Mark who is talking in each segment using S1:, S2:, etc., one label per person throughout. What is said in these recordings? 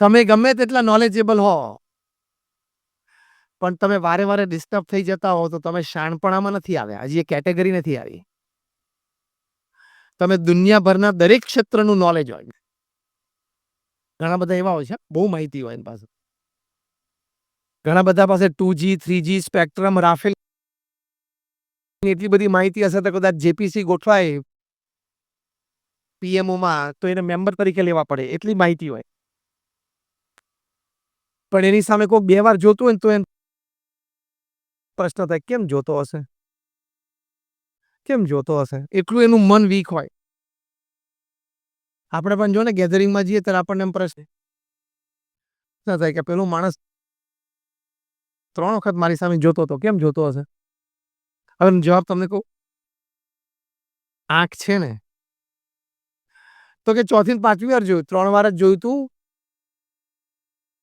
S1: તમે ગમે તેટલા નોલેજેબલ હો, પણ તમે વારે વારે ડિસ્ટર્બ થઈ જતા હો તો તમે શાણપણામાં નથી આવ્યા. હજી એ કેટેગરી નથી આવી. તમે દુનિયાભરના દરેક ક્ષેત્રનું નોલેજ હોય. ઘણા બધા એવા હોય છે, બહુ માહિતી હોય એની પાસે. ઘણા બધા પાસે 2G, 3G, સ્પેક્ટ્રમ, રાફેલ એટલી બધી માહિતી હશે તો કદાચ જેપીસી ગોઠવાય પીએમઓમાં તો એને મેમ્બર તરીકે લેવા પડે, એટલી માહિતી હોય. પણ એની સામે કોઈ 2 વાર જોતું હોય ને તો એને પ્રશ્ન થાય, કેમ જોતો હશે? કેમ જોતો હશે? એટલું એનું મન વીક હોય. આપણે પણ જો ને ગેધરિંગમાં જઈએ ત્યારે આપણને એમ પ્રશ્ન થાય કે પેલો માણસ 3 વખત મારી સામે જોતો હતો, કેમ જોતો હશે? હવે જવાબ તમને કહું, આંખ છે ને, તો કે 4થી ને 5મી વાર જોયું, 3 વાર જ જોયું તું,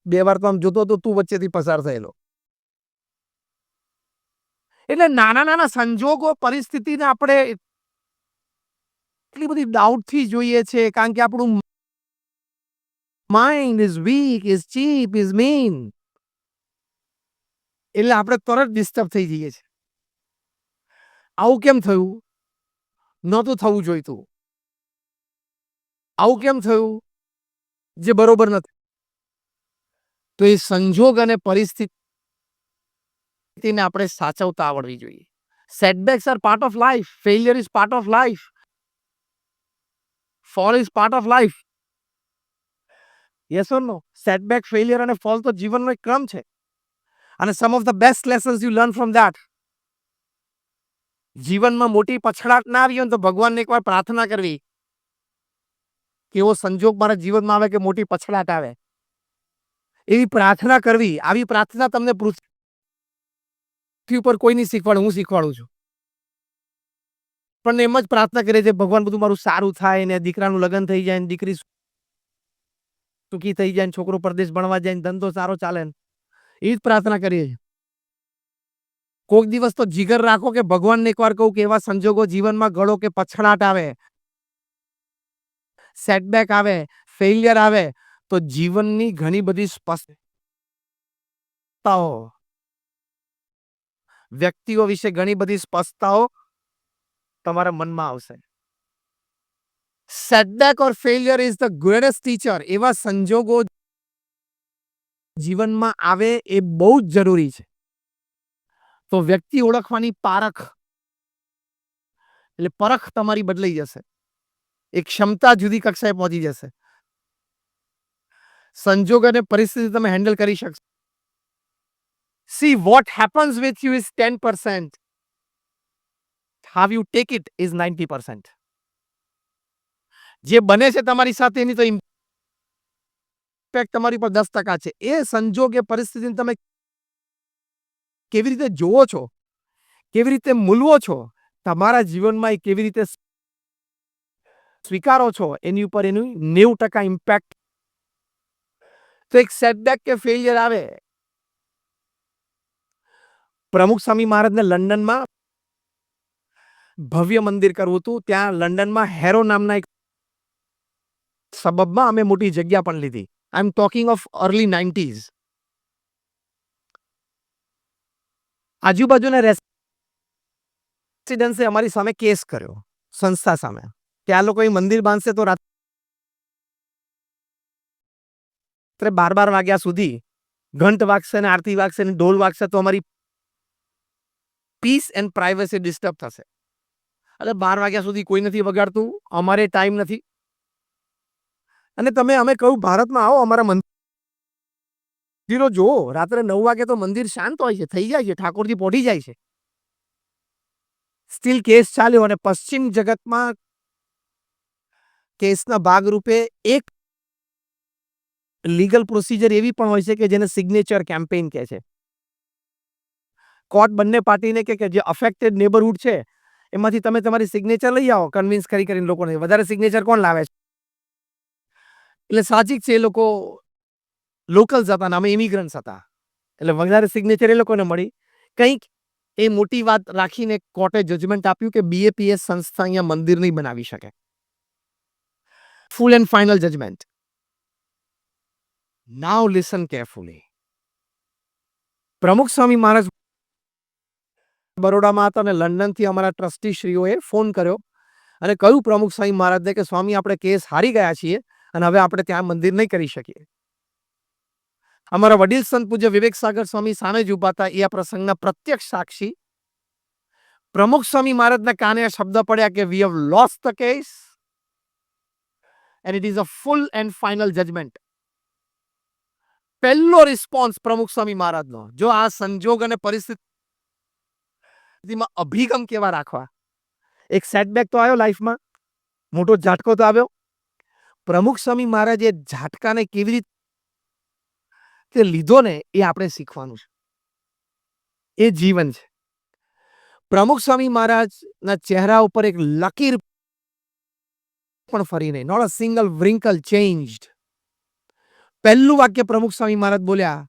S1: 2 વાર તો આમ જોતો હતો, તું વચ્ચેથી પસાર થયેલો. એટલે નાના નાના સંજોગો, પરિસ્થિતિને આપણે એટલી બધી ડાઉટથી જોઈએ છે, કારણ કે આપણું mind is weak, is cheap, is mean. એટલે આપણે તરત ડિસ્ટર્બ થઈ જઈએ છીએ. આવું કેમ થયું? નહોતું થવું જોઈતું. આવું કેમ થયું? જે બરોબર નથી. તો એ સંજોગ અને પરિસ્થિતિને આપણે સાચવતા આવડવી જોઈએ. Setbacks are part of life, failure is part of life, fall is part of life. Yes or no? Setback, failure અને ફોલ તો જીવનનો એક ક્રમ છે. અને some of the best lessons you learn from that. જીવનમાં મોટી પછડાટ ના આવી હોય તો ભગવાનને એકવાર પ્રાર્થના કરવી કે એવો સંજોગ મારા જીવનમાં આવે કે મોટી પછડાટ આવે. એવી પ્રાર્થના કરવી. આવી પ્રાર્થના તમને પૃથ્વી ઉપર કોઈ નહીં શીખવાડે, હું શીખવાડું છું. પણ એમ જ પ્રાર્થના કરીએ છીએ, ભગવાન બધું મારું સારું થાય ને દીકરાનું લગ્ન થઈ જાય ને દીકરી સુખી થઈ જાય ને છોકરો પરદેશ ભણવા જાય ને ધંધો સારો ચાલે ને એવી જ પ્રાર્થના કરીએ છીએ. કોઈક દિવસ તો જીગર રાખો કે ભગવાનને એકવાર કહું કે એવા સંજોગો જીવનમાં ઘડો કે પછડાટ આવે, સેટબેક આવે, ફેલિયર આવે તો જીવનની ઘણી બધી સ્પષ્ટતાઓ, વ્યક્તિઓ વિશે ઘણી બધી સ્પષ્ટતાઓ તમારા મનમાં આવશે. Setback or failure is the greatest teacher. એવા સંજોગો જીવનમાં આવે એ બહુ જ જરૂરી છે. તો વ્યક્તિ ઓળખવાની પારખ, એટલે પરખ તમારી બદલાઈ જશે. એક ક્ષમતા જુદી કક્ષાએ પહોંચી જશે. સંજોગ અને પરિસ્થિતિ તમે હેન્ડલ કરી શકશો. See, what happens with you is 10%. How you take it is 90%. જે બને છે તમારી સાથે એની તો ઇમ્પેક્ટ તમારી પર 10% છે. એ સંજોગ, એ પરિસ્થિતિને તમે કેવી રીતે જોવો છો, કેવી રીતે મૂલવો છો, તમારા જીવનમાં એ કેવી રીતે સ્વીકારો છો, એની ઉપર એનું 90% ઇમ્પેક્ટ. તો એક સેટબેક કે ફેલિયર આવે. પ્રમુખ સ્વામી મહારાજને લંડનમાં ભવ્ય મંદિર કરવું હતું. ત્યાં લંડનમાં હેરો નામના એક સબબમાં અમે મોટી જગ્યા પણ લીધી. I am talking of early 90s. આજુબાજુના રેસિડન્સે અમારી સામે કેસ કર્યો, સંસ્થા સામે, કે આ લોકો અહીં મંદિર બાંધશે તો રાત્રે 12 વાગ્યા સુધી ઘંટ વાગશે ને આરતી વાગશે ને ઢોલ વાગશે તો અમારી પીસ એન્ડ પ્રાઇવસી ડિસ્ટર્બ થશે. એટલે 12 વાગ્યા સુધી કોઈ નથી વગાડતું, અમારે ટાઈમ નથી. અને અમે કહ્યું ભારતમાં આવો, અમારા મંદિરો જુઓ, રાત્રે 9 વાગે તો મંદિર શાંત હોય છે, થઈ જાય છે, ઠાકોરજી પહોંચી જાય છે. સ્ટીલ કેસ ચાલ્યો અને પશ્ચિમ જગતમાં કેસના ભાગરૂપે એક લીગલ પ્રોસિજર એવી પણ હોય છે કે જેને સિગ્નેચર કેમ્પેઇન કહે છે. કોર્ટ બંને પાર્ટીને કે જે અફેક્ટેડ નેબરહુડ છે એમાંથી તમે તમારી સિગ્નેચર લઈ આવો, કન્વિન્સ કરીને લોકોને. વધારે સિગ્નેચર કોણ લાવે છે? એટલે સાહજિક છે, એ લોકો લોકલ્સ હતા ને અમે ઇમિગ્રન્ટ્સ હતા, એટલે વધારે સિગ્નેચર એ લોકોને મળી. કંઈક એ મોટી વાત રાખીને કોર્ટે જજમેન્ટ આપ્યું કે બીએપીએસ સંસ્થા અહીંયા મંદિર નહીં બનાવી શકે. Full and final judgement. Now listen carefully. Pramukh Swami મહારાજ બરોડામાં હતા અને લંડનથી અમારા ટ્રસ્ટીશ્રીઓએ ફોન કર્યો અને કહ્યું પ્રમુખ સ્વામી મહારાજને કે સ્વામી આપણે કેસ હારી ગયા છીએ અને હવે આપણે ત્યાં મંદિર નહીં કરી શકીએ. અમારા વડીલ સંત પૂજ્ય વિવેક સાગર સ્વામી સામે જ ઉભા હતા. એ આ પ્રસંગના પ્રત્યક્ષ સાક્ષી. પ્રમુખ સ્વામી મહારાજના કાને આ શબ્દ પડ્યા કે we have lost the case and it is a full and final judgement. પહેલો રિસ્પોન્સ પ્રમુખ સ્વામી મહારાજનો. જો આ સંજોગ અને પરિસ્થિતિમાં અભિગમ કેવા રાખવા. એક સેટબેક તો આવ્યો લાઈફમાં, મોટો ઝાટકો તો આવ્યો. પ્રમુખ સ્વામી મહારાજે ઝાટકાને કેવી રીતે લીધો ને એ આપણે શીખવાનું છે. એ જીવન છે. પ્રમુખ સ્વામી મહારાજના ચહેરા ઉપર એક લકીર પણ ફરી નહીં. Not a single wrinkle changed. પહેલું વાક્ય પ્રમુખ સ્વામી મહારાજ બોલ્યા,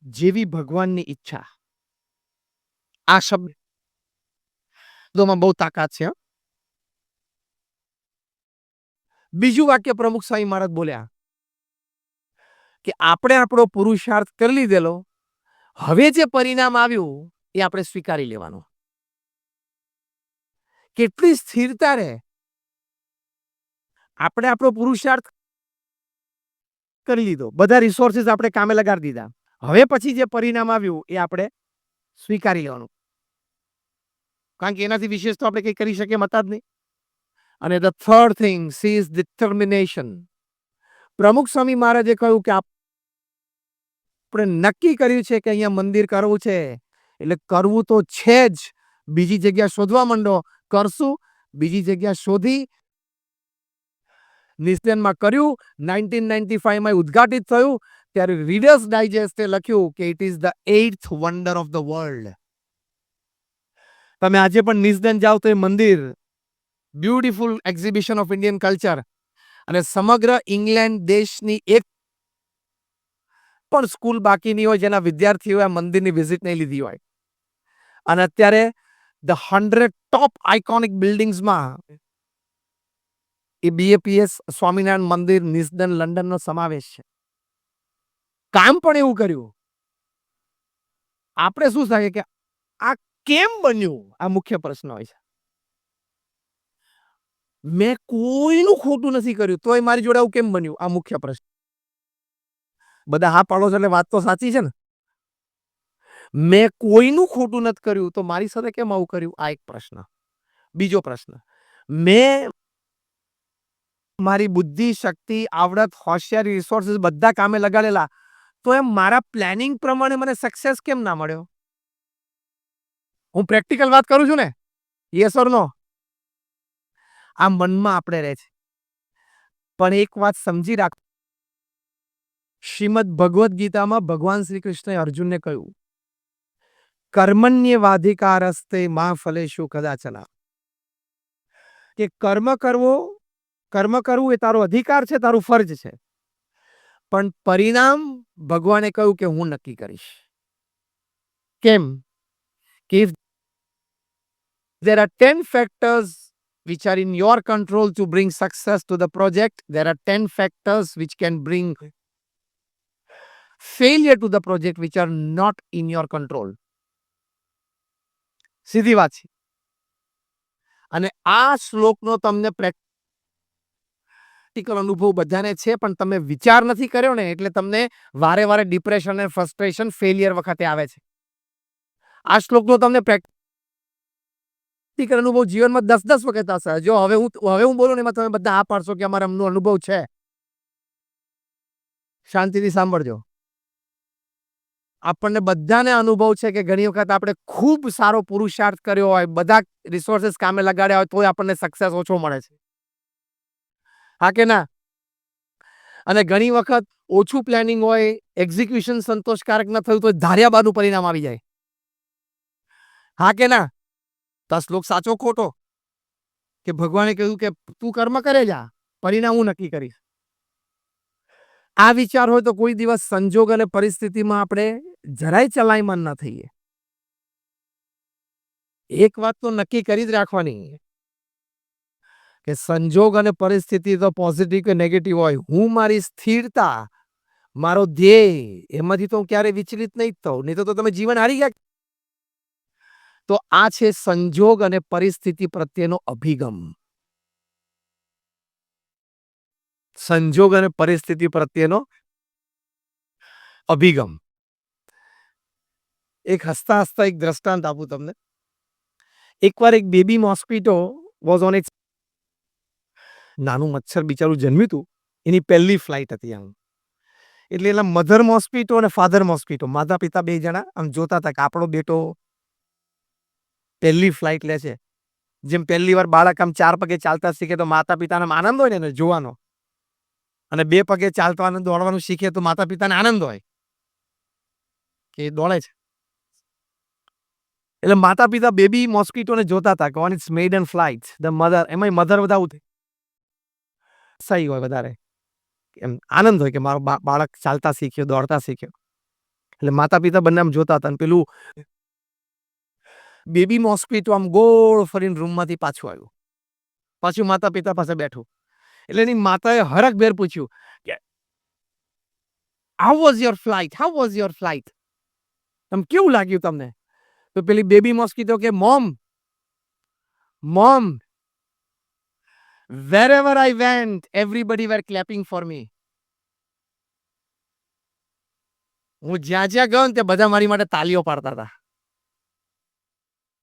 S1: જેવી ભગવાનની ઈચ્છા. આ શબ્દોમાં બહુ તાકાત છે. બીજું વાક્ય પ્રમુખ સ્વામી મહારાજ બોલ્યા કે આપણે આપણો પુરુષાર્થ કરી લીધેલો, હવે જે પરિણામ આવ્યું એ આપણે સ્વીકારી લેવાનું. કેટલી સ્થિરતા રહે. આપણે આપણો પુરુષાર્થ કરી લીધો, બધા રિસોર્સિસ આપણે કામે લગાડી દીધા, હવે પછી જે પરિણામ આવ્યું એ આપણે સ્વીકારી લેવાનું. કારણ કે એનાથી વિશેષ તો આપણે કંઈ કરી શકીએ મતા જ નહીં. અને the third thing is determination. પ્રમુખ સ્વામી મહારાજે કહ્યું કે આપણે નક્કી કર્યું છે કે અહીંયા મંદિર કરવું છે એટલે કરવું તો છે જ. બીજી જગ્યા શોધવા માંડો, કરશું. બીજી જગ્યા શોધી નિસ્તેનમાં કર્યું. 1995માં ઉદ્ઘાટિત થયું ત્યારે રીડર્સ ડાયજેસ્ટે લખ્યું કે it is the 8th wonder of the world. તમે આજે પણ નિસ્દન જાઓ તો એ મંદિર beautiful exhibition of Indian culture. અને સમગ્ર ઇંગ્લેન્ડ દેશની એક પણ સ્કૂલ બાકી નહીં હોય જેના વિદ્યાર્થીઓએ આ મંદિરની વિઝિટ નહીં લીધી હોય. અને અત્યારે ધ 100 ટોપ આઇકોનિક બિલ્ડિંગ્સમાં એ BAPS સ્વામિનારાયણ મંદિર નિસ્દન લંડનનો સમાવેશ છે. કામ પણ એવું કર્યું. આપણે શું થાય કે આ કેમ બન્યું, આ મુખ્ય પ્રશ્ન હોય છે. મેં કોઈનું ખોટું નથી કર્યું તોય મારી જોડે આવું કેમ બન્યું, આ મુખ્ય પ્રશ્ન. બધા હા પાડો છો એટલે વાત તો સાચી છે ને. મેં કોઈનું ખોટું નથી કર્યું તો મારી સાથે કેમ આવું કર્યું, આ એક પ્રશ્ન. બીજો પ્રશ્ન, મેં મારી બુદ્ધિ, શક્તિ, આવડત, હોશિયારી, રિસોર્સિસ બધા કામે લગાડેલા તો એમ મારા પ્લાનિંગ પ્રમાણે મને સક્સેસ કેમ ના મળ્યો. હું પ્રેક્ટિકલ વાત કરું છું ને, યસ ઓર નો. આ મનમાં આપણે રહે છે. પણ એક વાત સમજી રાખ, શ્રીમદ ભગવદ્ ગીતામાં ભગવાન શ્રી કૃષ્ણએ અર્જુનને કહ્યું, કર્મણ્યવાધિકારસ્તે મા ફલેષુ કદાચન. કે કર્મ કરવું એ તારો અધિકાર છે, તારું ફરજ છે. પણ પરિણામ ભગવાને કહ્યું કે હું નક્કી કરીશ. કેમ કે there are 10 factors which are in your control to bring success to the project. There are 10 factors which can bring failure to the project which are not in your control. સીધી વાત છે. અને આ શ્લોકનો તમને પ્રેક્ટિકલ અનુભવ બધાને છે પણ તમે વિચાર નથી કર્યો ને એટલે તમને વારે વારે ડિપ્રેશન અને ફ્રસ્ટ્રેશન ફેલિયર વખતે આવે છે. આ શ્લોકનો તમને પ્રેક્ટિકલ અનુભવ જીવનમાં 10 વખત હશે. જો હવે હું બોલું ને એમાં તમે બધા આ પાડશો કે અમારે અમનો અનુભવ છે. શાંતિથી સાંભળજો. આપણને બધાને અનુભવ છે કે ઘણી વખત આપણે ખૂબ સારો પુરુષાર્થ કર્યો હોય, બધા રિસોર્સિસ કામે લગાડ્યા હોય તોય આપણને સક્સેસ ઓછો મળે છે. હા કે ના? અને ઘણી વખત ઓછું પ્લાનિંગ હોય, એક્ઝિક્યુશન સંતોષકારક ન થયું તો ધાર્યા બાદનું પરિણામ આવી જાય. હા કે ના? તો આ શ્લોક સાચો ખોટો? કે ભગવાને કહ્યું કે તું કર્મ કરે જા, પરિણામ હું નક્કી કરીશ. આ વિચાર હોય તો કોઈ દિવસ સંજોગ અને પરિસ્થિતિમાં આપણે જરાય ચલાયમાન ના થઈએ. એક વાત તો નક્કી કરી જ રાખવાની કે સંજોગ અને પરિસ્થિતિ તો પોઝિટિવ કે નેગેટિવ હોય, હું મારી સ્થિરતા, મારો ધ્યેય, એમાંથી તો હું ક્યારે વિચલિત નહીં થઉં, નહીં તો તમે જીવન હારી ગયા. તો આ છે સંજોગ અને પરિસ્થિતિ પ્રત્યેનો અભિગમ. સંજોગ અને પરિસ્થિતિ પ્રત્યેનો અભિગમ. એક હસતા હસતા એક દ્રષ્ટાંત આપું તમને. એકવાર એક baby mosquito was on it's, નાનું મચ્છર બિચારું જન્મ્યું હતું, એની પહેલી ફ્લાઇટ હતી આમ. એટલે એના મધર મોસ્કીટો અને ફાધર મોસ્કીટો, માતા પિતા બે જણા આમ જોતા હતા કે આપણો બેટો પહેલી ફ્લાઇટ લે છે. જેમ પહેલી વાર બાળક આમ 4 પગે ચાલતા શીખે તો માતા પિતાને આનંદ હોય ને એને જોવાનો, અને 2 પગે ચાલવાનું દોડવાનું શીખે તો માતા પિતાને આનંદ હોય કે એ દોડે છે. એટલે માતા પિતા બેબી મોસ્કીટોને જોતા હતા કે on it's maiden flight the mother, એમાંય મધર બધા સહી હોય વધારે, એમ આનંદ હોય કે મારો બાળક ચાલતા શીખ્યો, દોડતા શીખ્યો. એટલે માતા પિતા બંને આમ જોતા હતા, અને પેલું બેબી મોસ્કીટો આમ ગોળ ફરીને રૂમમાંથી પાછું આવ્યું, પાછું માતા પિતા પાસે બેઠું. એટલે એની માતાએ હરખભેર પૂછ્યું કે how was your flight, how was your flight, તમ કેવું લાગ્યું તમને? તો પેલી બેબી મોસ્કીટો કે mom, wherever I went, everybody were clapping for me. હું જ્યાં જ્યાં ગયો ને ત્યાં બધા મારી માટે તાલીઓ પાડતા હતા.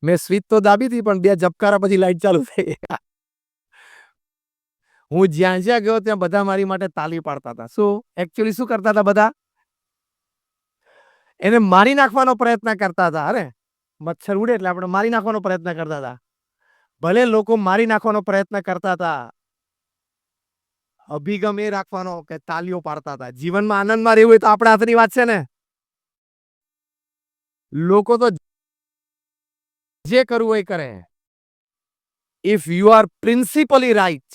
S1: મેં સ્વિચ તો દાબી હતી, પણ 2 ઝબકારા પછી લાઈટ ચાલુ થઈ. હું જ્યાં જ્યાં ગયો ત્યાં બધા મારી માટે તાલી પાડતા હતા. શું એકચ્યુઅલી શું કરતા હતા બધા? એને મારી નાખવાનો પ્રયત્ન કરતા હતા. અરે મચ્છર ઉડે એટલે આપણે મારી નાખવાનો પ્રયત્ન કરતા હતા. ભલે લોકો મારી નાખવાનો પ્રયત્ન કરતા હતા, અભિગમ એ રાખવાનો કે તાલીઓ પાડતા હતા. જીવનમાં આનંદમાં રહેવું હોય તો આપણા હાથની વાત છે ને. લોકો તો જે કરવું હોય કરે. If you are principally right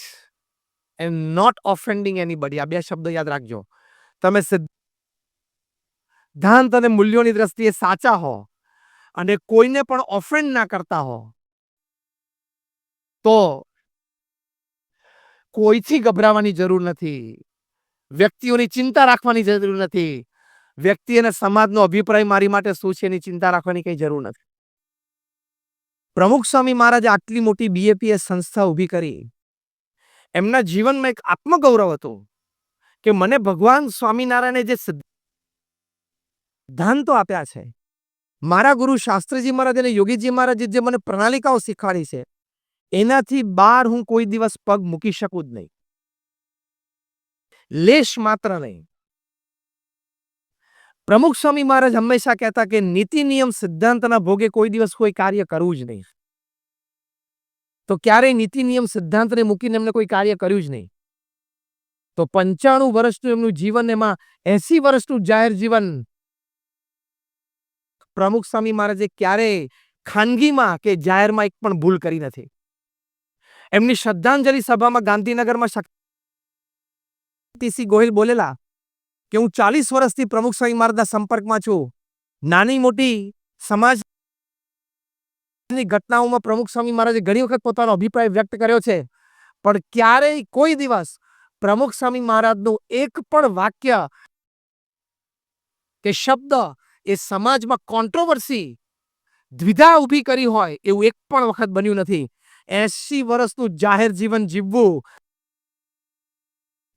S1: and not offending anybody, આ 2 શબ્દ યાદ રાખજો. તમે સિદ્ધાંત અને મૂલ્યોની દ્રષ્ટિએ સાચા હો અને કોઈને પણ ઓફેન્ડ ના કરતા હો, તો કોઈથી ગભરાવાની જરૂર નથી, વ્યક્તિઓની ચિંતા રાખવાની જરૂર નથી, વ્યક્તિ અને સમાજનો અભિપ્રાય મારી માટે શું છે એની ચિંતા રાખવાની કઈ જરૂર નથી. પ્રમુખ સ્વામી મહારાજે આટલી મોટી બીએપીએસ સંસ્થા ઊભી કરી. એમના જીવનમાં એક આત્મગૌરવ હતું કે મને ભગવાન સ્વામિનારાયણે જે સિદ્ધાંતો આપ્યા છે, મારા ગુરુ શાસ્ત્રીજી મહારાજ અને યોગીજી મહારાજે જે મને પ્રણાલિકાઓ શીખવાડી છે, એનાથી બહાર હું કોઈ દિવસ પગ મૂકી શકું જ નહીં, લેશ માત્ર નહીં. પ્રમુખ સ્વામી મહારાજ હંમેશા કહેતા કે નીતિ નિયમ સિદ્ધાંતના ભોગે કોઈ દિવસ કોઈ કાર્ય કરવું જ નહીં. તો ક્યારેય નીતિ નિયમ સિદ્ધાંતને મૂકીને એમને કોઈ કાર્ય કર્યું જ નહીં. તો 95 વર્ષનું એમનું જીવન, એમાં 80 વર્ષનું જાહેર જીવન, પ્રમુખ સ્વામી મહારાજે ક્યારેય ખાનગીમાં કે જાહેરમાં એક પણ ભૂલ કરી નથી. એમની શ્રદ્ધાંજલિ સભામાં ગાંધીનગરમાં શક્તિસિંહ ગોહિલ બોલેલા કે હું 40 વર્ષથી પ્રમુખ સ્વામી મહારાજના સંપર્કમાં છું. નાની મોટી સમાજની ઘટનાઓમાં પ્રમુખ સ્વામી મહારાજે ઘણી વખત પોતાનો અભિપ્રાય વ્યક્ત કર્યો છે, પણ ક્યારેય કોઈ દિવસ પ્રમુખ સ્વામી મહારાજનું એક પણ વાક્ય કે શબ્દ એ સમાજમાં કોન્ટ્રોવર્સી, દ્વિધા ઊભી કરી હોય એવું એક પણ વખત બન્યું નથી. 80 વર્ષનું જાહેર જીવન જીવવું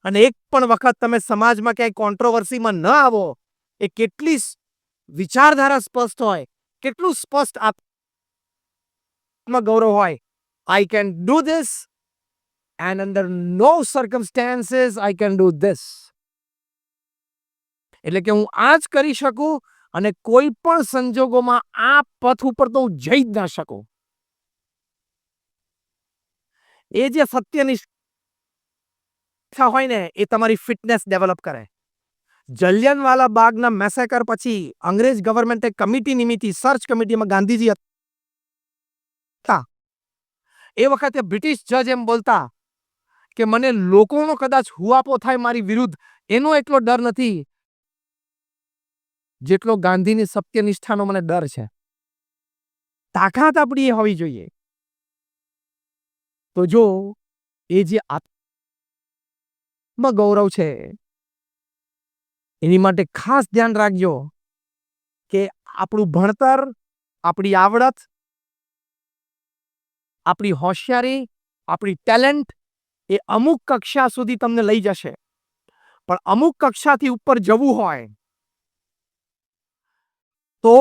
S1: અને એક પણ વખત તમે સમાજમાં ક્યાંય કોન્ટ્રોવર્સીમાં ન આવો, એ કેટલી વિચારધારા સ્પષ્ટ હોય, કેટલું સ્પષ્ટ આત્મગૌરવ હોય. I can do this and under no circumstances I can do this. એટલે કે હું આ જ કરી શકું અને કોઈ પણ સંજોગોમાં આ પથ ઉપર તો હું જઈ જ ના શકું. એ જે સત્યનિષ્ઠા હોય ને, એ તમારી ફિટનેસ ડેવલપ કરે. જલિયાનવાલા બાગના મેસેકર પછી અંગ્રેજ ગવર્મેન્ટે કમિટી નિમિત્તિ, સર્ચ કમિટીમાં ગાંધીજી હતા. એ વખતે બ્રિટિશ જજ એમ બોલતા કે મને લોકોનો કદાચ હુઆપો થાય મારી વિરુદ્ધ, એનો એટલો ડર નથી જેટલો ગાંધીની સત્યનિષ્ઠાનો મને ડર છે. તાકાત આપણી એ હોવી જોઈએ. તો જો એ જે આત્મગૌરવ છે, એની માટે ખાસ ધ્યાન રાખજો કે આપણું ભણતર, આપણી આવડત, આપણી હોશિયારી, આપણી ટેલેન્ટ એ અમુક કક્ષા સુધી તમને લઈ જશે, પણ અમુક કક્ષાથી ઉપર જવું હોય તો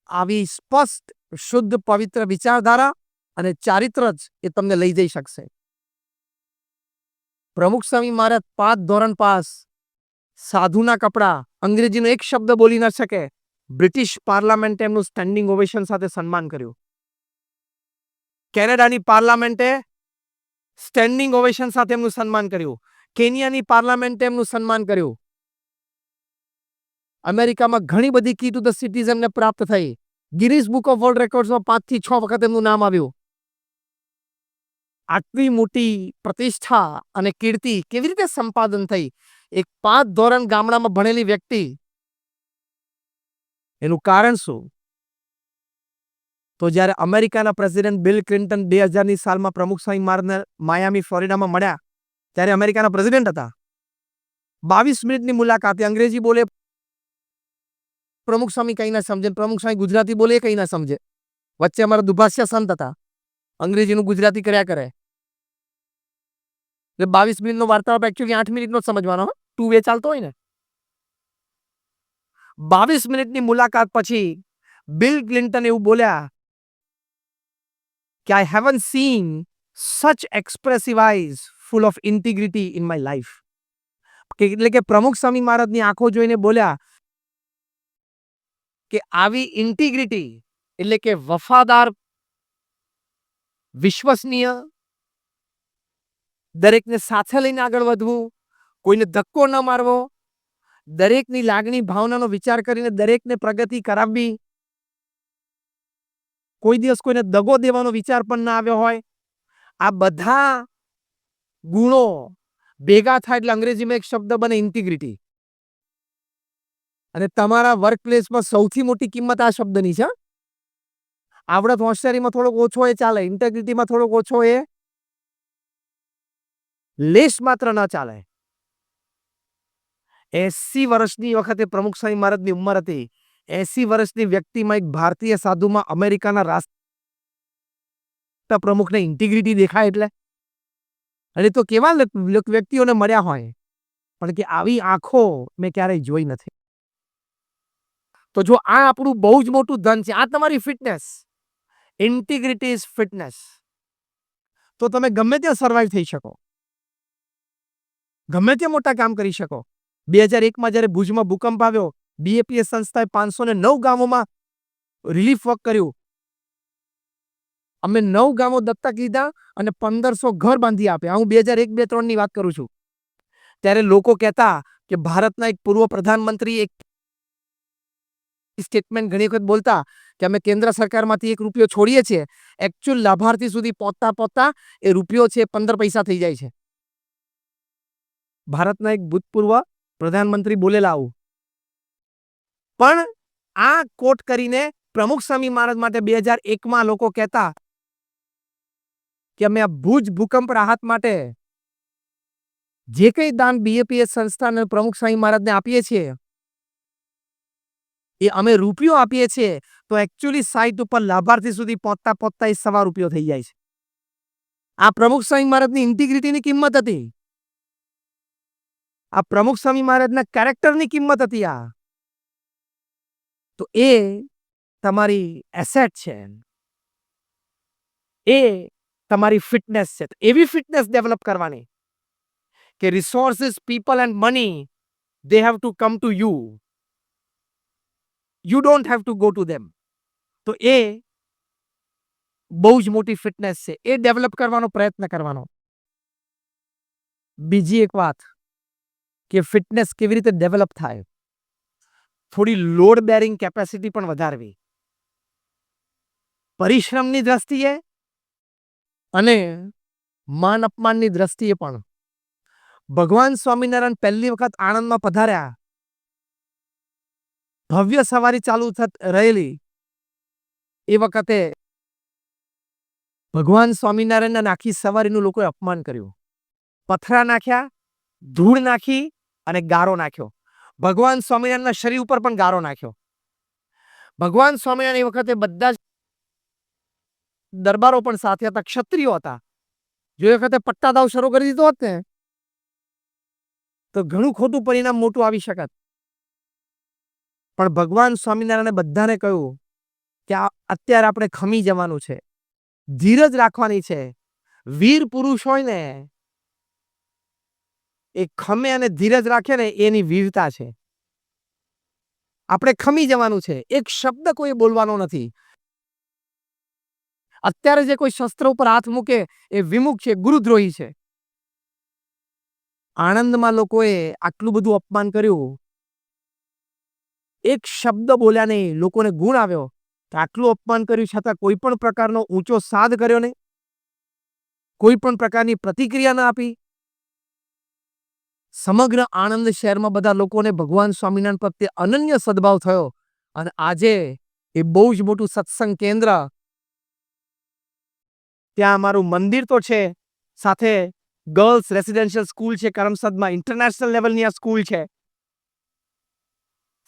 S1: આવી સ્પષ્ટ, શુદ્ધ, પવિત્ર વિચારધારા અને ચારિત્ર જ એ તમને લઈ જઈ શકશે. પ્રમુખ સ્વામી મહારાજ 5 ધોરણ પાસ, સાધુના કપડા, અંગ્રેજીનો એક શબ્દ બોલી ન શકે, બ્રિટિશ પાર્લામેન્ટે એમનું સ્ટેન્ડિંગ ઓવેશન સાથે સન્માન કર્યું. કેનેડાની પાર્લામેન્ટે સ્ટેન્ડિંગ ઓવેશન સાથે એમનું સન્માન કર્યું. કેનિયાની પાર્લામેન્ટે એમનું સન્માન કર્યું. અમેરિકામાં ઘણી બધી કી ટુ ધ સિટીઝમને પ્રાપ્ત થઈ. ગિનિસ બુક ઓફ વર્લ્ડ રેકોર્ડ્સમાં 5 થી 6 વખત એમનું નામ આવ્યું. આટલી મોટી પ્રતિષ્ઠા અને કીર્તિ કેવી રીતે સંપાદન થઈ? એક 5 ધોરણ ગામડામાં ભણેલી વ્યક્તિ. એનું કારણ શું? તો જ્યારે અમેરિકાના પ્રેસિડેન્ટ બિલ ક્લિન્ટન 2000ની સાલમાં પ્રમુખ સ્વામી મહારાજને માયામી, ફ્લોરિડામાં મળ્યા, ત્યારે અમેરિકાના પ્રેસિડેન્ટ હતા. 22 મિનિટની મુલાકાતે અંગ્રેજી બોલે પ્રમુખ સ્વામી કંઈ ના સમજે, પ્રમુખ સ્વામી ગુજરાતી બોલે કંઈ ના સમજે. વચ્ચે અમારા દુભાષ્ય સંત હતા, અંગ્રેજીનું ગુજરાતી કર્યા કરે. એટલે 22 મિનિટનો વાર્તાલાપ એકચ્યુઅલી 8 મિનિટનો જ સમજવાનો, 2 વે ચાલતો હોય ને. 22 મિનિટની મુલાકાત પછી બિલ ક્લિન્ટન એવું બોલ્યા કે I haven't seen such expressive eyes full of integrity in my life. એટલે કે પ્રમુખ સ્વામી મહારાજની આંખો જોઈને બોલ્યા કે આવી ઇન્ટિગ્રિટી એટલે કે વફાદાર, વિશ્વસનીય, દરેકને સાથે લઈને આગળ વધવું, કોઈને ધક્કો ન મારવો, દરેકની લાગણી ભાવનાનો વિચાર કરીને દરેકને પ્રગતિ કરાવવી, કોઈ દિવસ કોઈને દગો દેવાનો વિચાર પણ ના આવ્યો હોય, આ બધા ગુણો ભેગા થાય એટલે અંગ્રેજીમાં એક શબ્દ બને ઇન્ટિગ્રિટી. અને તમારા વર્ક પ્લેસમાં સૌથી મોટી કિંમત આ શબ્દની છે. આવડત હોશિયારીમાં થોડોક ઓછો એ ચાલે, ઇન્ટેગ્રિટીમાં થોડોક ઓછો એ લેશ માત્ર ન ચાલે. 80 વર્ષની વખતે પ્રમુખ સ્વામી મહારાજની ઉંમર હતી. 80 વર્ષની વ્યક્તિમાં એક ભારતીય સાધુમાં અમેરિકાના રાષ્ટ્ર પ્રમુખને ઇન્ટિગ્રિટી દેખાય એટલે? અને તો કેવા વ્યક્તિઓને મળ્યા હોય, પણ કે આવી આંખો મેં ક્યારેય જોઈ નથી. તો જો આ આપણું બહુ જ મોટું ધન છે, આ તમારી ફિટનેસ, ઇન્ટિગ્રિટી ઇઝ ફિટનેસ, તો તમે ગમે ત્યાં સર્વાઈવ થઈ શકો, ગમે ત્યાં મોટા કામ કરી શકો. 2001માં જ્યારે ભુજમાં ભૂકંપ આવ્યો, BAPS સંસ્થાએ 509 ગામોમાં રિલીફ વર્ક કર્યું. અમે 9 ગામો દત્તક લીધા અને 1500 ઘર બાંધી આપ્યા. હું 2001-2003ની વાત કરું છું. ત્યારે લોકો કહેતા કે ભારતના એક પૂર્વ પ્રધાનમંત્રી એક સ્ટેટમેન્ટ ઘણી વખત બોલતા કે અમે કેન્દ્ર સરકારમાંથી 1 રૂપિયો છોડીએ છીએ, એકચ્યુઅલ લાભાર્થી સુધી પહોંચતા એ રૂપિયો છે 15 પૈસા થઈ જાય છે. ભારતના એક ભૂતપૂર્વ પ્રધાનમંત્રી બોલેલા આવું. પણ આ કોટ કરીને પ્રમુખ સ્વામી મહારાજ માટે 2001માં લોકો કહેતા કે અમે આ ભુજ ભૂકંપ રાહત માટે જે કંઈ દાન BAPS સંસ્થાને પ્રમુખ સ્વામી મહારાજને આપીએ છીએ, એ અમે રૂપિયો આપીએ છીએ તો એકચ્યુઅલી સાઇટ ઉપર લાભાર્થી સુધી પહોંચતા એ સવા રૂપિયો થઈ જાય છે. આ પ્રમુખ સ્વામી મહારાજની ઇન્ટિગ્રિટીની કિંમત હતી. આ પ્રમુખ સ્વામી મહારાજના કેરેક્ટરની કિંમત હતી. આ તો એ તમારી એસેટ છે, એ તમારી ફિટનેસ છે. એવી ફિટનેસ ડેવલપ કરવાની કે resources, people and money they have to come to you, you don't have to go to them. તો એ બહુ જ મોટી ફિટનેસ છે, એ ડેવલપ કરવાનો પ્રયત્ન કરવાનો. બીજી એક વાત કે ફિટનેસ કેવી રીતે ડેવલપ થાય, થોડી લોડ બેરિંગ કેપેસિટી પણ વધારવી, પરિશ્રમની દ્રષ્ટિએ અને માન અપમાનની દ્રષ્ટિએ પણ. ભગવાન સ્વામિનારાયણ પહેલી વખત આણંદમાં પધાર્યા, ભવ્ય સવારી ચાલુ રહેલી, એ વખતે ભગવાન સ્વામિનારાયણના આખી સવારીનું લોકોએ અપમાન કર્યું, પથરા નાખ્યા, ધૂળ નાખી અને ગારો નાખ્યો. ભગવાન સ્વામિનારાયણના શરીર ઉપર પણ ગારો નાખ્યો. ભગવાન સ્વામિનારાયણ એ વખતે બધા જ દરબારો પણ સાથે હતા, ક્ષત્રિયો હતા. જો એ વખતે પટ્ટા દાવ શરૂ કરી દીધો હોત ને તો ઘણું ખોટું પરિણામ મોટું આવી શકત. પણ ભગવાન સ્વામિનારાયણે બધાને કહ્યું કે અત્યારે આપણે ખમી જવાનું છે, ધીરજ રાખવાની છે. વીર પુરુષ હોય ને એ ખમે અને ધીરજ રાખે ને એની વીરતા છે. આપણે ખમી જવાનું છે, એક શબ્દ કોઈ બોલવાનો નથી. અત્યારે જે કોઈ શસ્ત્ર ઉપર હાથ મૂકે એ વિમુખ છે, ગુરુદ્રોહી છે. આણંદમાં લોકોએ આટલું બધું અપમાન કર્યું, એક શબ્દ બોલ્યા નહીં, લોકોને ગુણ આવ્યો. આટલું અપમાન કર્યું છતાં કોઈ પણ પ્રકારનો ઊંચો સાદ કર્યો નહીં, કોઈ પણ પ્રકારની પ્રતિક્રિયા ન આપી. સમગ્ર આણંદ શહેરમાં બધા લોકોને ભગવાન સ્વામિનારાયણ પ્રત્યે અનન્ય સદભાવ થયો અને આજે એ બહુ જ મોટું સત્સંગ કેન્દ્ર, ત્યાં અમારું મંદિર તો છે, સાથે ગર્લ્સ રેસિડેન્શિયલ સ્કૂલ છે, કરમસદમાં ઇન્ટરનેશનલ લેવલની આ સ્કૂલ છે.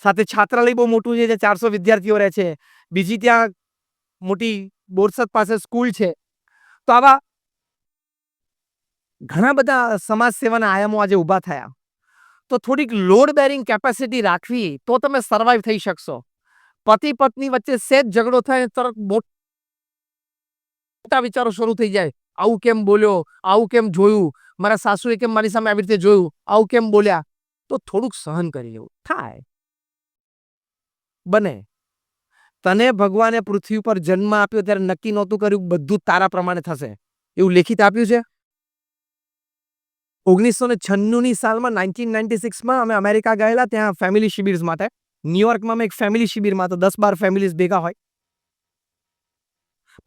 S1: સાથે છાત્રાલય બહુ મોટું છે, જે 400 વિદ્યાર્થીઓ રહે છે. બીજી ત્યાં મોટી બોરસદ પાસે સ્કૂલ છે. તો આવા ઘણા બધા સમાજ સેવાના આયામો આજે ઊભા થયા. તો થોડીક લોડ બેરિંગ કેપેસિટી રાખવી તો તમે સર્વાઈવ થઈ શકશો. પતિ પત્ની વચ્ચે સેજ ઝઘડો થાય તરત મોટા વિચારો શરૂ થઈ જાય. આવું કેમ બોલ્યો, આવું કેમ જોયું, મારા સાસુએ કેમ મારી સામે આવી રીતે જોયું, આવું કેમ બોલ્યા. તો થોડુંક સહન કરી લેવું. થાય, બને. તને ભગવાને પૃથ્વી પર જન્મ આપ્યો ત્યારે નક્કી નહોતું કર્યું બધું તારા પ્રમાણે થશે, એવું લેખિત આપ્યું છે. 1996ની સાલમાં 1996માં અમે અમેરિકા ગયેલા, ત્યાં ફેમિલી શિબિર્સ માટે. ન્યુયોર્કમાં અમે એક ફેમિલી શિબિરમાં તો 10-12 ફેમિલીઝ ભેગા હોય.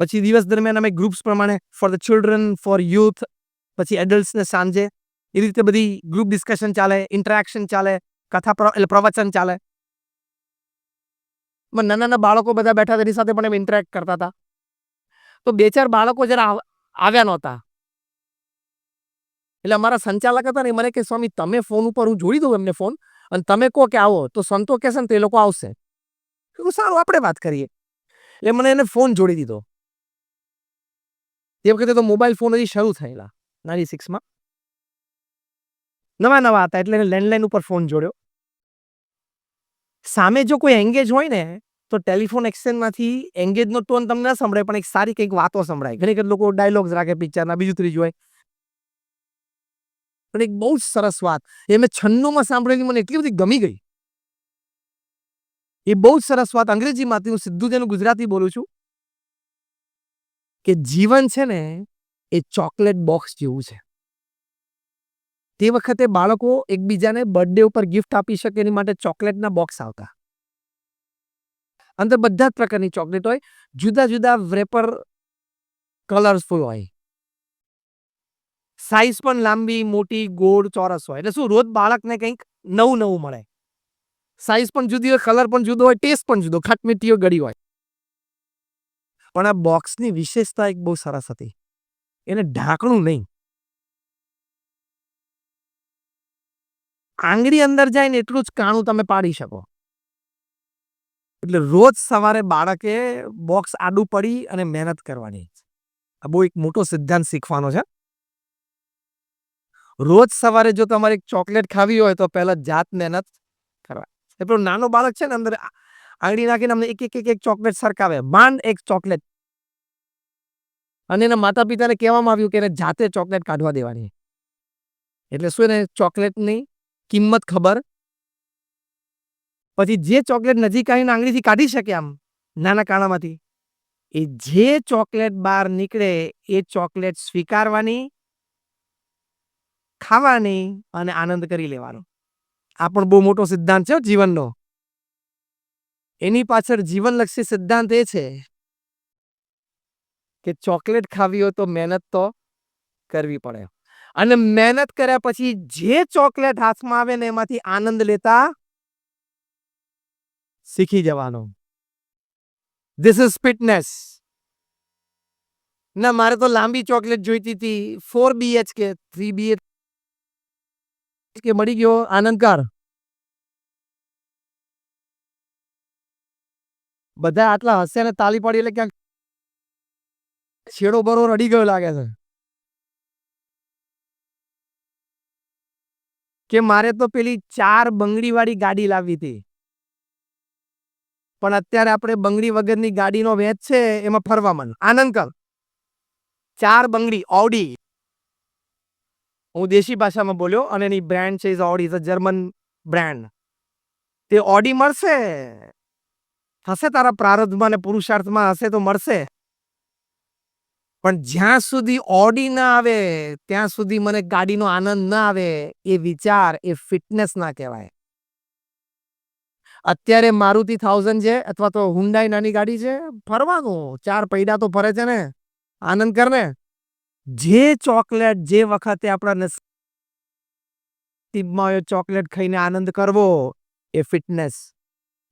S1: પછી દિવસ દરમિયાન અમે ગ્રુપ્સ પ્રમાણે for the children, for youth, પછી એડલ્ટ્સને સાંજે એ રીતે બધી ગ્રુપ ડિસ્કશન ચાલે, ઇન્ટરેક્શન ચાલે, કથા એટલે પ્રવચન ચાલે. નાના નાના બાળકો બધા બેઠા તેની સાથે પણ ઇન્ટરેક્ટ કરતા હતા. તો 2-4 બાળકો જરા આવ્યા નહોતા. એટલે અમારા સંચાલક હતા ને મને કે સ્વામી તમે ફોન ઉપર, હું જોડી દઉં એમને ફોન, અને તમે કહો કે આવો તો સંતો કહેશે ને તો એ લોકો આવશે. સારું, આપણે વાત કરીએ. એટલે મને એને ફોન જોડી દીધો. એ વખતે તો મોબાઈલ ફોન હજી શરૂ થયેલા 96માં, નવા નવા હતા, એટલે લેન્ડલાઈન ઉપર ફોન જોડ્યો. સામે જો કોઈ એંગેજ હોય ને તો ટેલિફોન એક્સચેન્જમાંથી એંગેજનો ટોન તમને ન સંભળાય, પણ એક સારી કંઈક વાતો સંભળાય. ઘણી વખત લોકો ડાયલોગ્સ રાખે પિક્ચરના, બીજું ત્રીજું હોય. પણ એક બહુ જ સરસ વાત એ મેં 96માં સાંભળેલી, મને એટલી બધી ગમી ગઈ. એ બહુ જ સરસ વાત અંગ્રેજીમાંથી, હું સીધું જ એનું ગુજરાતી બોલું છું, કે જીવન છે ને એ ચોકલેટ બોક્સ જેવું છે. તે વખતે બાળકો એકબીજાને બર્થડે ઉપર ગિફ્ટ આપી શકે એની માટે ચોકલેટના બોક્સ આવતા. અંદર બધા જ પ્રકારની ચોકલેટ હોય, જુદા જુદા રેપર, કલરફુલ હોય, સાઈઝ પણ લાંબી, મોટી, ગોળ, ચોરસ હોય. એટલે શું, રોજ બાળકને કંઈક નવું નવું મળે. સાઈઝ પણ જુદી હોય, કલર પણ જુદો હોય, ટેસ્ટ પણ જુદો, ખાટમીઠી હોય, ગળી હોય. પણ આ બોક્સની વિશેષતા એક બહુ સરસ હતી, એને ઢાંકણું નહીં. આંગળી અંદર જાય ને એટલું જ કાણું તમે પાડી શકો. એટલે રોજ સવારે બાળકે બોક્સ આડું પડી અને મહેનત કરવાની. આ બહુ એક મોટો સિદ્ધાંત શીખવાનો છે. રોજ સવારે જો તમારે એક ચોકલેટ ખાવી હોય તો પહેલા જાત મહેનત કરવા. એ પેલો નાનો બાળક છે ને, અંદર આંગળી નાખીને અમને એક એક એક ચોકલેટ સરકાવે, માંડ એક ચોકલેટ. અને એના માતા પિતાને કહેવામાં આવ્યું કે એને જાતે ચોકલેટ કાઢવા દેવાની. એટલે શું, એને ચોકલેટની કિંમત ખબર. પછી જે ચોકલેટ નજીક આવીને આંગળીથી કાઢી શકે આમ નાના કાણામાંથી, એ જે ચોકલેટ બહાર નીકળે એ ચોકલેટ સ્વીકારવાની, ખાવાની અને આનંદ કરી લેવાનો. આ પણ બહુ મોટો સિદ્ધાંત છે જીવનનો. એની પાછળ જીવનલક્ષી સિદ્ધાંત એ છે કે ચોકલેટ ખાવી હોય તો મહેનત તો કરવી પડે, અને મહેનત કર્યા પછી જે ચોકલેટ હાથમાં આવે ને એમાંથી આનંદ લેતા શીખી જવાનો. This is fitness. ના, મારે તો લાંબી ચોકલેટ જોઈતી હતી, 4 BHK 3 BHK મળી ગયો, આનંદકાર. બધા આટલા હસે ને તાળી પાડી એટલે ક્યાંક છેડો બરો રડી ગયો લાગે છે કે મારે તો પેલી 4 બંગડી વાળી ગાડી લાવવી હતી, પણ અત્યારે આપણે બંગડી વગરની ગાડીનો વેચ છે એમાં ફરવા મન આનંદ કર. 4 બંગડી ઓડી, હું દેશી ભાષામાં બોલ્યો, અને એની બ્રાન્ડ છે Audi, is a German brand. તે ઓડી મળશે, હશે તારા પ્રારબ્ધમાં ને પુરુષાર્થમાં હશે તો મળશે, પણ જ્યાં સુધી ઓડી ના આવે ત્યાં સુધી મને ગાડીનો આનંદ ના આવે. એ વિચાર, એ ફિટનેસ ના કહેવાય. અત્યારે મારુતિ 1000 છે અથવા તો હુન્ડાઈ નાની ગાડી છે, ફરવાનું, 4 પૈડા તો ફરે છે ને, આનંદ કર ને. જે ચોકલેટ જે વખતે આપણા નસીબમાં હોય ચોકલેટ ખાઈને આનંદ કરવો, એ ફિટનેસ.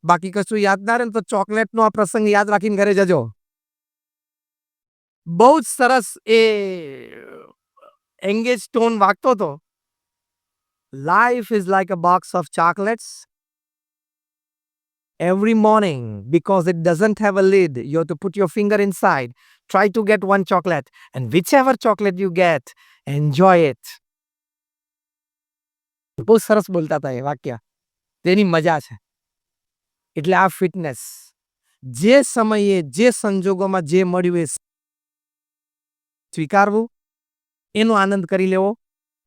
S1: બાકી કશું યાદ ના રહે ને તો ચોકલેટનો આ પ્રસંગ યાદ રાખીને ઘરે જજો. બહુ જ સરસ એ એંગેજ ટોન વાગતો હતો. Life is like a box of chocolates. Every morning, because it doesn't have a lid, you have to put your finger inside, try to get one chocolate, and whichever chocolate you get, enjoy it. બહુ સરસ બોલતા હતા એ વાક્ય, તેની મજા છે. એટલે આ ફિટનેસ, જે સમયે જે સંજોગોમાં જે મળ્યું એ સ્વીકારવું, એનો આનંદ કરી લેવો.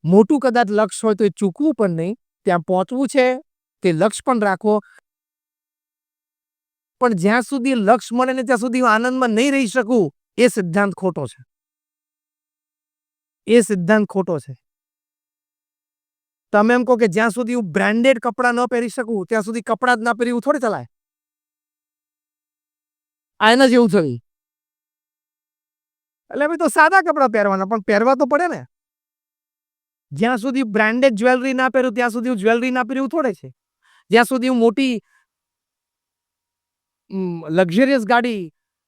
S1: મોટું કદાચ લક્ષ્ય હોય તો એ ચૂકવું પણ નહીં, ત્યાં પહોંચવું છે તે લક્ષ્ય પણ રાખવો, પણ જ્યાં સુધી લક્ષ્ય મળે ને ત્યાં સુધી હું આનંદમાં નહીં રહી શકું, એ સિદ્ધાંત ખોટો છે. એ સિદ્ધાંત ખોટો છે. તમે એમ કહો કે જ્યાં સુધી હું બ્રાન્ડેડ કપડાં ન પહેરી શકું ત્યાં સુધી કપડાં જ ના પહેરી થોડી ચલાય. આ એના જેવું થયું. એટલે ભાઈ તો સાદા કપડાં પહેરવાના, પણ પહેરવા તો પડે ને. જ્યાં સુધી બ્રાન્ડેડ જ્વેલરી ના પહેરું ત્યાં સુધી હું જ્વેલરી ના પહેરું થોડે છે. જ્યાં સુધી હું મોટી લક્ઝરિયસ ગાડી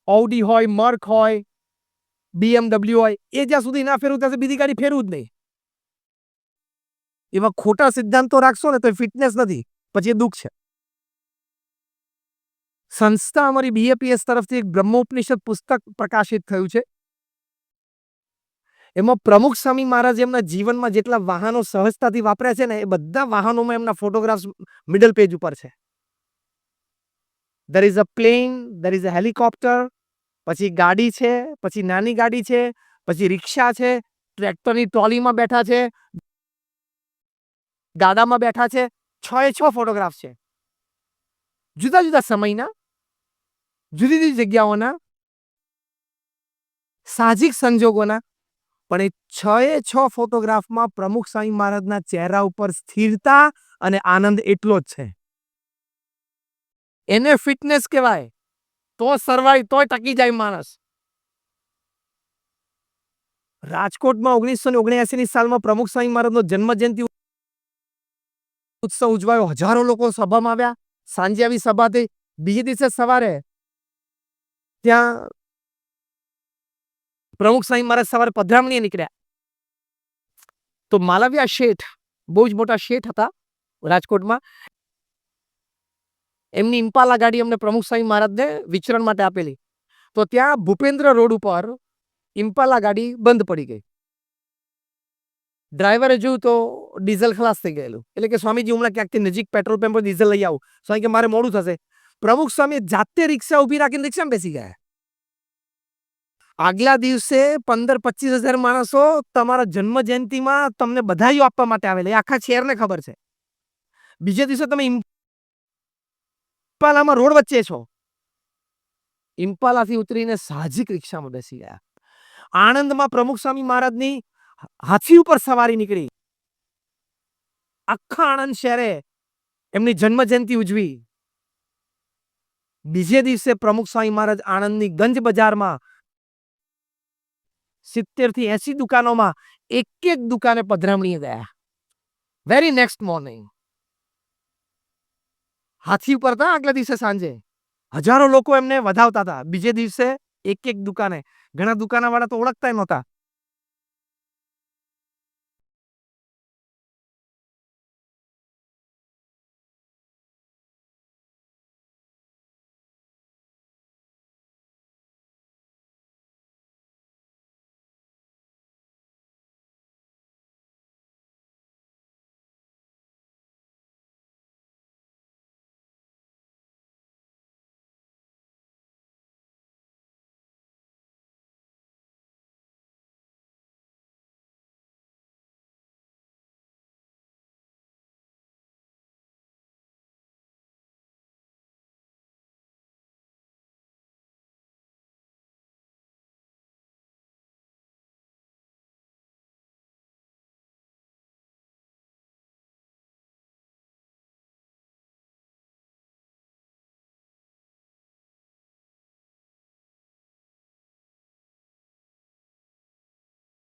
S1: ઓડી હોય, મર્ક હોય, BMW હોય, એ જ્યાં સુધી ના ફેરવું ત્યાં બીજી ગાડી ફેરવું જ નહીં. એવા ખોટા સિદ્ધાંતો રાખશો ને તો ફિટનેસ નથી, પછી એ દુઃખ છે. સંસ્થા અમારી BAPS તરફથી એક બ્રહ્મોપનિષદ પુસ્તક પ્રકાશિત થયું છે. એમાં પ્રમુખ સ્વામી મહારાજ એમના જીવનમાં જેટલા વાહનો સહજતાથી વાપર્યા છે ને, એ બધા વાહનોમાં એમના ફોટોગ્રાફ્સ મિડલ પેજ ઉપર છે. there is a plane, there is a helicopter, પછી ગાડી છે, પછી નાની ગાડી છે, પછી રિક્ષા છે, ટ્રેક્ટરની ટ્રોલીમાં બેઠા છે, ગાડામાં બેઠા છે. 6 ફોટોગ્રાફ છે, જુદા જુદા સમયના, જુદી જુદી જગ્યાઓના, સાહજિક સંજોગોના, પણ એ 6 ફોટોગ્રાફમાં પ્રમુખ સ્વામી મહારાજના ચહેરા ઉપર સ્થિરતા અને આનંદ એટલો જ છે. એને ફિટનેસ કહેવાય. તો સર્વાઈવ, તોય ટકી જાય માણસ. રાજકોટમાં 1979ની સાલમાં પ્રમુખ સ્વામી મહારાજનો જન્મ જયંતિ ઉત્સવ ઉજવાયો. હજારો લોકો સભામાં આવ્યા. સાંજે આવી સભા થઈ. બીજે દિવસે સવારે ત્યાં પ્રમુખ સ્વામી મહારાજ સવારે પધરામણીએ નીકળ્યા. તો માલવિયા શેઠ, બહુ જ મોટા શેઠ હતા રાજકોટમાં, એમની ઇમ્પાલા ગાડી અમને પ્રમુખ સ્વામી મહારાજને વિચરણ માટે આપેલી. તો ત્યાં ભૂપેન્દ્ર રોડ ઉપર ઇમ્પાલા ગાડી બંધ પડી ગઈ. ડ્રાઈવરે જોયું તો ડીઝલ ખલાસ થઈ ગયેલું. એટલે કે સ્વામીજી હમણાં ક્યાંકથી નજીક પેટ્રોલ પંપ પર ડીઝલ લઈ આવું. સ્વામી કે મારે મોડું થશે. પ્રમુખ સ્વામી જાતે રિક્ષા ઊભી રાખીને રિક્ષામાં બેસી ગયા. આગલા દિવસે 15-25 હજાર માણસો તમારા જન્મ જયંતિમાં તમને બધાઈઓ આપવા માટે આવેલા. એ આખા શહેરને ખબર છે. બીજે દિવસે તમે ઇમ્પાલામાં રોડ વચ્ચે છો, ઇમ્પાલાથી ઉતરીને સાહજિક રિક્ષામાં બેસી ગયા. આણંદમાં પ્રમુખ સ્વામી મહારાજની હાથી ઉપર સવારી નીકળી. આખા આણંદ શહેરે એમની જન્મ જયંતિ ઉજવી. બીજે દિવસે પ્રમુખ સ્વામી મહારાજ આણંદની ગંજ બજારમાં 70 થી 80 દુકાનોમાં એક એક દુકાને પધરામણીએ ગયા. વેરી નેક્સ્ટ મોર્નિંગ હાથી ઉપર હતા. આગલા દિવસે સાંજે હજારો લોકો એમને વધાવતા હતા. બીજે દિવસે એક એક દુકાને, ઘણા દુકાનવાળા તો ઓળખતા નહોતા.